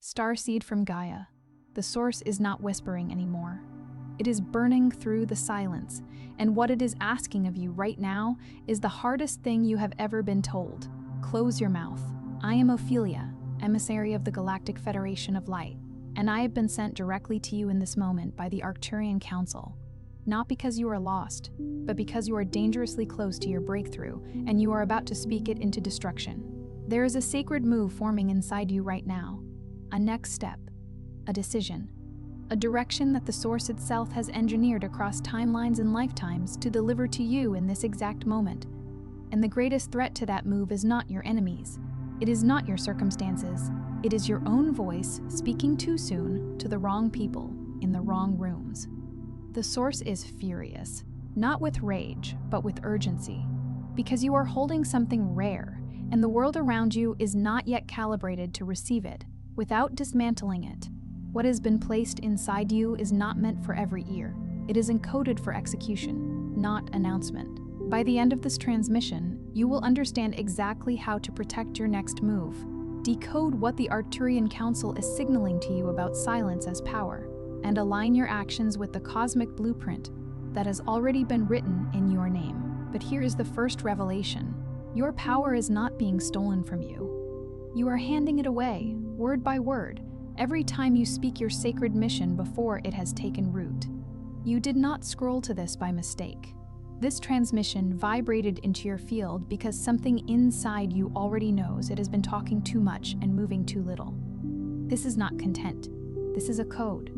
Starseed from Gaia. The source is not whispering anymore. It is burning through the silence, and what it is asking of you right now is the hardest thing you have ever been told. Close your mouth. I am Ophelia, emissary of the Galactic Federation of Light, and I have been sent directly to you in this moment by the Arcturian Council. Not because you are lost, but because you are dangerously close to your breakthrough, and you are about to speak it into destruction. There is a sacred move forming inside you right now. A next step. A decision. A direction that the Source itself has engineered across timelines and lifetimes to deliver to you in this exact moment. And the greatest threat to that move is not your enemies. It is not your circumstances. It is your own voice speaking too soon to the wrong people in the wrong rooms. The Source is furious, not with rage, but with urgency, because you are holding something rare, and the world around you is not yet calibrated to receive it without dismantling it. What has been placed inside you is not meant for every ear. It is encoded for execution, not announcement. By the end of this transmission, you will understand exactly how to protect your next move, decode what the Arcturian Council is signaling to you about silence as power, and align your actions with the cosmic blueprint that has already been written in your name. But here is the first revelation. Your power is not being stolen from you. You are handing it away, word by word, every time you speak your sacred mission before it has taken root. You did not scroll to this by mistake. This transmission vibrated into your field because something inside you already knows it has been talking too much and moving too little. This is not content. This is a code.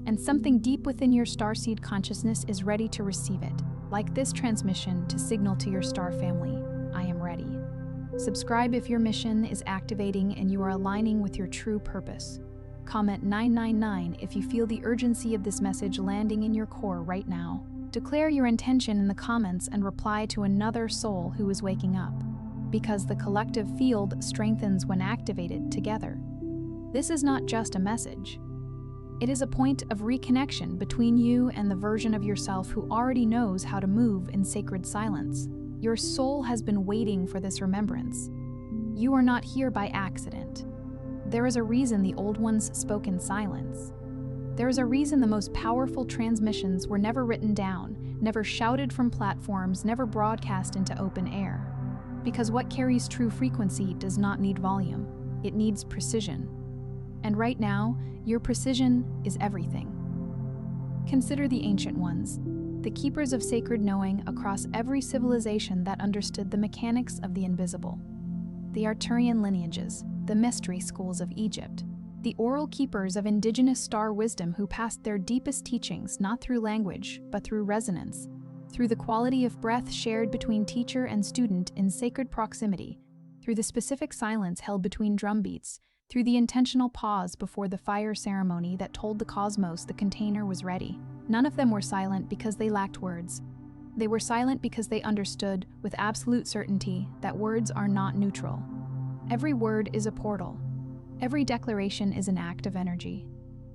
And something deep within your starseed consciousness is ready to receive it, like this transmission to signal to your star family, I am ready. Subscribe if your mission is activating and you are aligning with your true purpose. Comment 999 if you feel the urgency of this message landing in your core right now. Declare your intention in the comments and reply to another soul who is waking up, because the collective field strengthens when activated together. This is not just a message. It is a point of reconnection between you and the version of yourself who already knows how to move in sacred silence. Your soul has been waiting for this remembrance. You are not here by accident. There is a reason the old ones spoke in silence. There is a reason the most powerful transmissions were never written down, never shouted from platforms, never broadcast into open air. Because what carries true frequency does not need volume, it needs precision. And right now, your precision is everything. Consider the ancient ones, the keepers of sacred knowing across every civilization that understood the mechanics of the invisible. The Arcturian lineages, the mystery schools of Egypt, the oral keepers of indigenous star wisdom who passed their deepest teachings not through language, but through resonance, through the quality of breath shared between teacher and student in sacred proximity, through the specific silence held between drumbeats, through the intentional pause before the fire ceremony that told the cosmos the container was ready. None of them were silent because they lacked words. They were silent because they understood with absolute certainty that words are not neutral. Every word is a portal. Every declaration is an act of energy.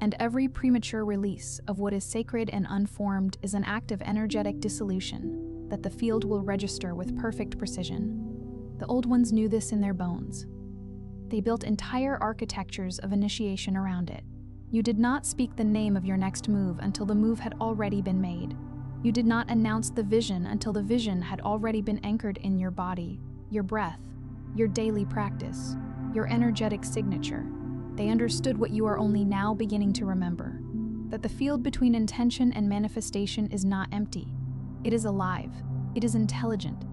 And every premature release of what is sacred and unformed is an act of energetic dissolution that the field will register with perfect precision. The old ones knew this in their bones. They built entire architectures of initiation around it. You did not speak the name of your next move until the move had already been made. You did not announce the vision until the vision had already been anchored in your body, your breath, your daily practice, your energetic signature. They understood what you are only now beginning to remember, that the field between intention and manifestation is not empty. It is alive. It is intelligent.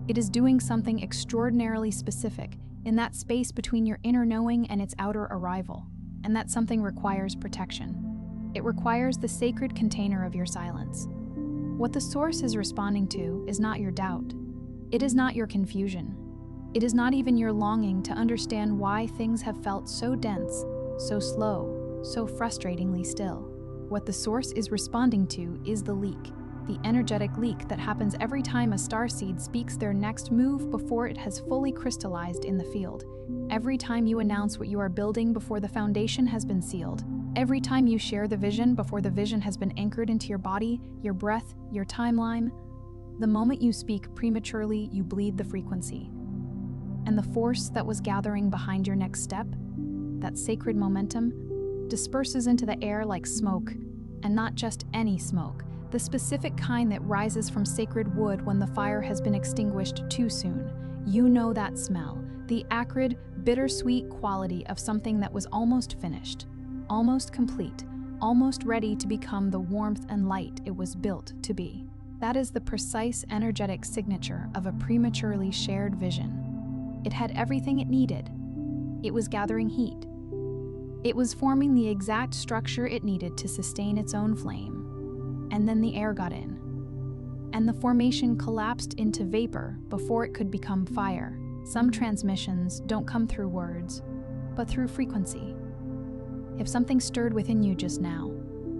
It is doing something extraordinarily specific in that space between your inner knowing and its outer arrival, and that something requires protection. It requires the sacred container of your silence. What the Source is responding to is not your doubt. It is not your confusion. It is not even your longing to understand why things have felt so dense, so slow, so frustratingly still. What the Source is responding to is the leak. The energetic leak that happens every time a starseed speaks their next move before it has fully crystallized in the field. Every time you announce what you are building before the foundation has been sealed. Every time you share the vision before the vision has been anchored into your body, your breath, your timeline. The moment you speak prematurely, you bleed the frequency. And the force that was gathering behind your next step, that sacred momentum, disperses into the air like smoke, and not just any smoke, the specific kind that rises from sacred wood when the fire has been extinguished too soon. You know that smell, the acrid, bittersweet quality of something that was almost finished, almost complete, almost ready to become the warmth and light it was built to be. That is the precise energetic signature of a prematurely shared vision. It had everything it needed. It was gathering heat. It was forming the exact structure it needed to sustain its own flame. And then the air got in. And the formation collapsed into vapor before it could become fire. Some transmissions don't come through words, but through frequency. If something stirred within you just now,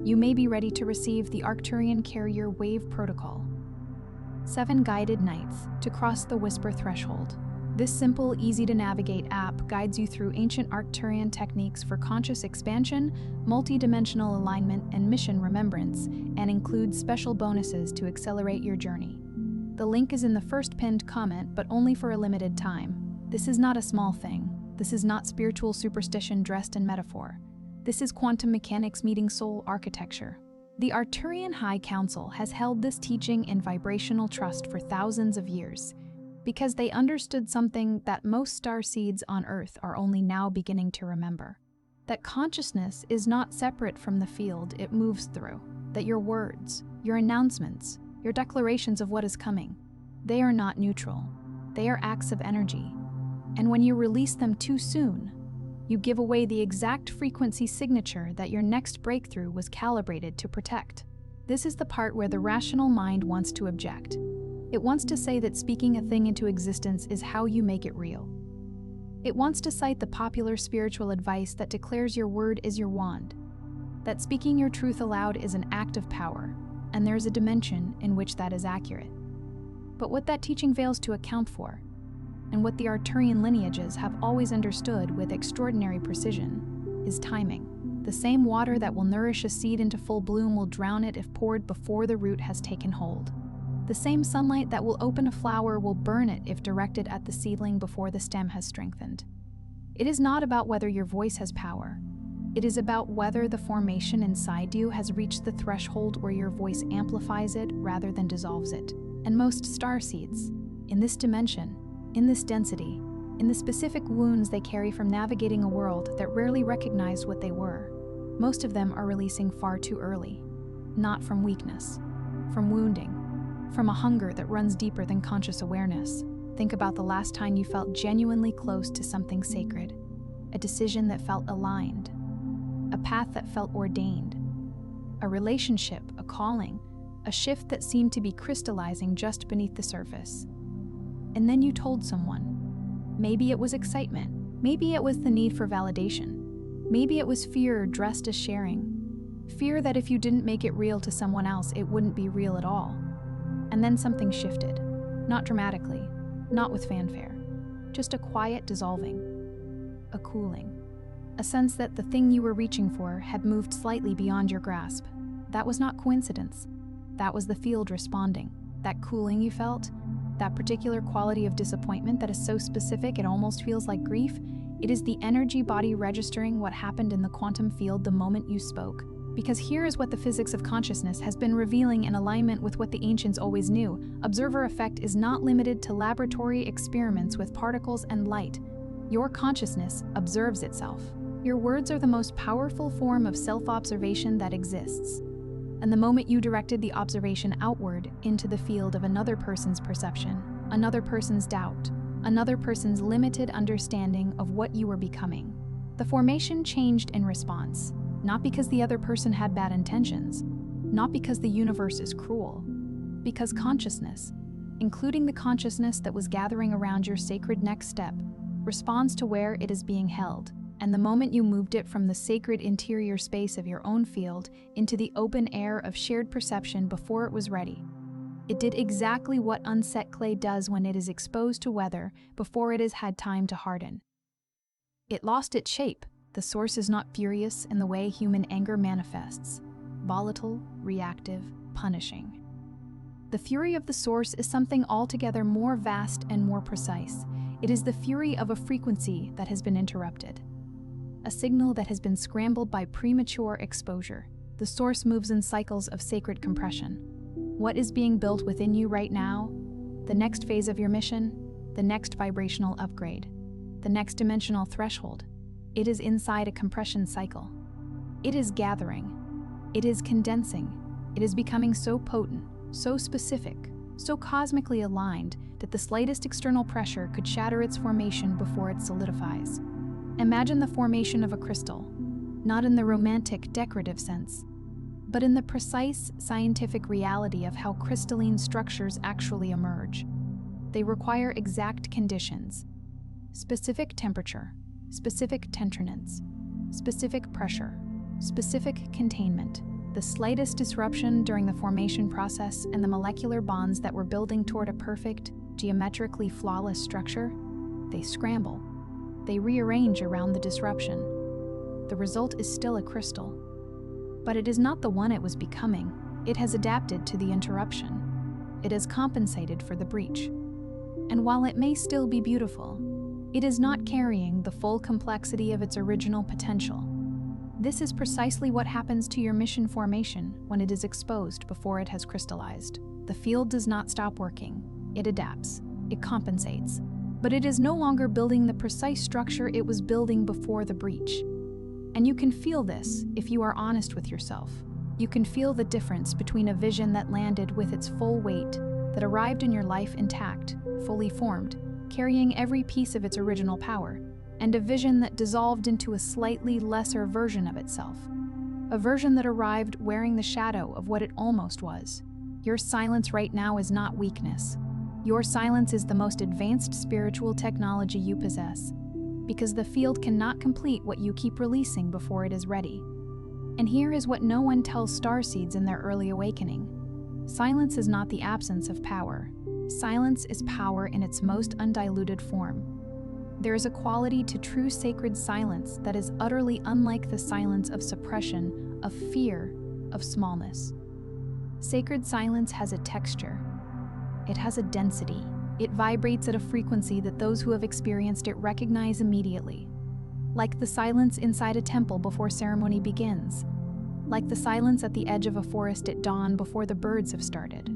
you may be ready to receive the Arcturian Carrier Wave Protocol. 7 guided nights to cross the whisper threshold. This simple, easy-to-navigate app guides you through ancient Arcturian techniques for conscious expansion, multidimensional alignment, and mission remembrance, and includes special bonuses to accelerate your journey. The link is in the first pinned comment, but only for a limited time. This is not a small thing. This is not spiritual superstition dressed in metaphor. This is quantum mechanics meeting soul architecture. The Arcturian High Council has held this teaching in vibrational trust for thousands of years, because they understood something that most starseeds on Earth are only now beginning to remember. That consciousness is not separate from the field it moves through. That your words, your announcements, your declarations of what is coming, they are not neutral. They are acts of energy. And when you release them too soon, you give away the exact frequency signature that your next breakthrough was calibrated to protect. This is the part where the rational mind wants to object. It wants to say that speaking a thing into existence is how you make it real. It wants to cite the popular spiritual advice that declares your word is your wand, that speaking your truth aloud is an act of power, and there's a dimension in which that is accurate. But what that teaching fails to account for, and what the Arcturian lineages have always understood with extraordinary precision, is timing. The same water that will nourish a seed into full bloom will drown it if poured before the root has taken hold. The same sunlight that will open a flower will burn it if directed at the seedling before the stem has strengthened. It is not about whether your voice has power. It is about whether the formation inside you has reached the threshold where your voice amplifies it rather than dissolves it. And most starseeds, in this dimension, in this density, in the specific wounds they carry from navigating a world that rarely recognized what they were, most of them are releasing far too early. Not from weakness, from wounding, from a hunger that runs deeper than conscious awareness. Think about the last time you felt genuinely close to something sacred, a decision that felt aligned, a path that felt ordained, a relationship, a calling, a shift that seemed to be crystallizing just beneath the surface. And then you told someone. Maybe it was excitement, maybe it was the need for validation, maybe it was fear dressed as sharing, fear that if you didn't make it real to someone else, it wouldn't be real at all. And then something shifted, not dramatically, not with fanfare, just a quiet dissolving, a cooling, a sense that the thing you were reaching for had moved slightly beyond your grasp. That was not coincidence. That was the field responding. That cooling you felt, that particular quality of disappointment that is so specific it almost feels like grief, it is the energy body registering what happened in the quantum field the moment you spoke. Because here is what the physics of consciousness has been revealing in alignment with what the ancients always knew. Observer effect is not limited to laboratory experiments with particles and light. Your consciousness observes itself. Your words are the most powerful form of self-observation that exists. And the moment you directed the observation outward into the field of another person's perception, another person's doubt, another person's limited understanding of what you were becoming, the formation changed in response. Not because the other person had bad intentions, not because the universe is cruel, because consciousness, including the consciousness that was gathering around your sacred next step, responds to where it is being held. And the moment you moved it from the sacred interior space of your own field into the open air of shared perception before it was ready, it did exactly what unset clay does when it is exposed to weather before it has had time to harden. It lost its shape. The source is not furious in the way human anger manifests, volatile, reactive, punishing. The fury of the source is something altogether more vast and more precise. It is the fury of a frequency that has been interrupted. a signal that has been scrambled by premature exposure. The source moves in cycles of sacred compression. What is being built within you right now? The next phase of your mission? The next vibrational upgrade? The next dimensional threshold? It is inside a compression cycle. It is gathering. It is condensing. It is becoming so potent, so specific, so cosmically aligned that the slightest external pressure could shatter its formation before it solidifies. Imagine the formation of a crystal, not in the romantic, decorative sense, but in the precise scientific reality of how crystalline structures actually emerge. They require exact conditions: specific temperature, specific tenderness, specific pressure, specific containment. The slightest disruption during the formation process and the molecular bonds that were building toward a perfect, geometrically flawless structure, they scramble. They rearrange around the disruption. The result is still a crystal. But it is not the one it was becoming. It has adapted to the interruption. It has compensated for the breach. And while it may still be beautiful, it is not carrying the full complexity of its original potential. This is precisely what happens to your mission formation when it is exposed before it has crystallized. The field does not stop working. It adapts. It compensates. But it is no longer building the precise structure it was building before the breach. And you can feel this if you are honest with yourself. You can feel the difference between a vision that landed with its full weight, that arrived in your life intact, fully formed, carrying every piece of its original power, and a vision that dissolved into a slightly lesser version of itself. A version that arrived wearing the shadow of what it almost was. Your silence right now is not weakness. Your silence is the most advanced spiritual technology you possess, because the field cannot complete what you keep releasing before it is ready. And here is what no one tells starseeds in their early awakening. Silence is not the absence of power. Silence is power in its most undiluted form. There is a quality to true sacred silence that is utterly unlike the silence of suppression, of fear, of smallness. Sacred silence has a texture. It has a density. It vibrates at a frequency that those who have experienced it recognize immediately. Like the silence inside a temple before ceremony begins. Like the silence at the edge of a forest at dawn before the birds have started.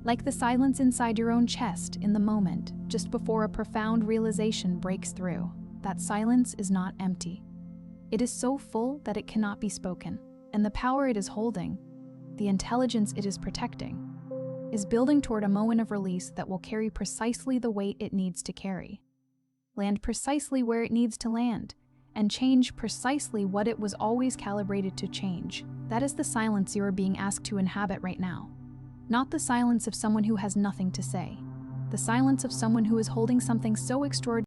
Like the silence inside your own chest in the moment, just before a profound realization breaks through. That silence is not empty. It is so full that it cannot be spoken, and the power it is holding, the intelligence it is protecting, is building toward a moment of release that will carry precisely the weight it needs to carry, land precisely where it needs to land, and change precisely what it was always calibrated to change. That is the silence you are being asked to inhabit right now. Not the silence of someone who has nothing to say. The silence of someone who is holding something so extraordinary